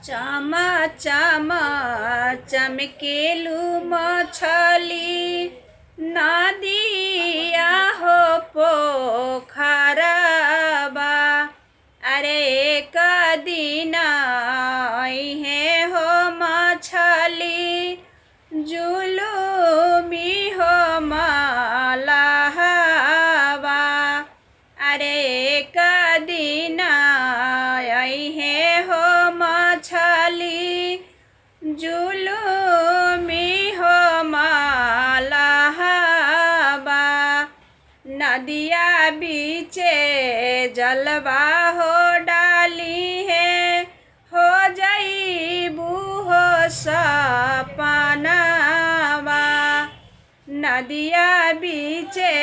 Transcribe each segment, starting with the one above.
चमा चमा चमकेलू मछली नदिया हो पोखरबा। अरे एक दिन है हो मछली जुलुमी हो मलहबा। अरे एक दिन है हो मछली जुलुमी हो मलहबा। नदिया बीचे जलवा हो डाली है हो जईबू हो सपनावा। नदिया बीचे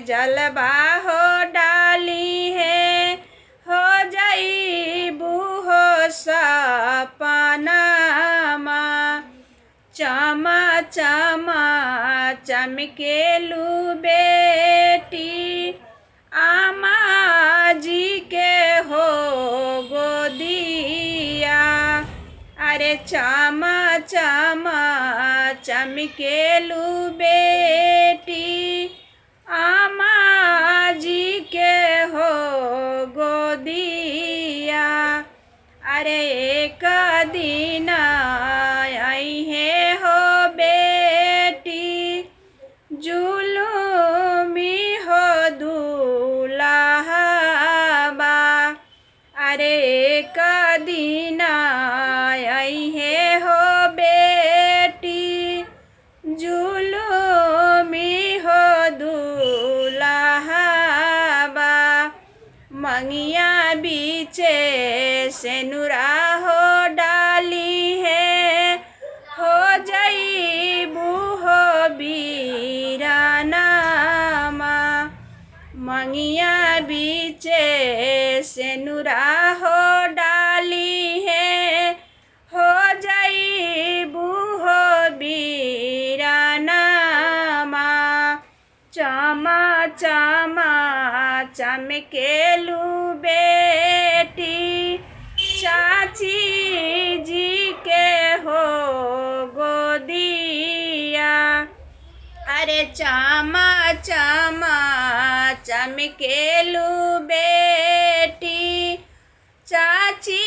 जलवा हो डाली है हो जईबू हो सपनामा। चमा चमा चमकेलू बेटी आमा जी के हो गोदिया। अरे चमा चमा चमकेलू बेटी आमा जी के हो गोदिया। अरे एक दिन आई है हो बेटी जुलुमी हो दूल्हबा। अरे एक दिन आई है हो बेटी जुलुमी हो दूल्हबा। मंगिया बीचे सेनुरा हो डाली है हो जईबू हो बीरानामा। मंगिया बीचे सेनुरा हो डाली है हो जईबू हो बीरानामा। चमा चमा चमकेलू बेटी चाची जी के हो गोदिया। अरे चमा चमा चमकेलू बेटी चाची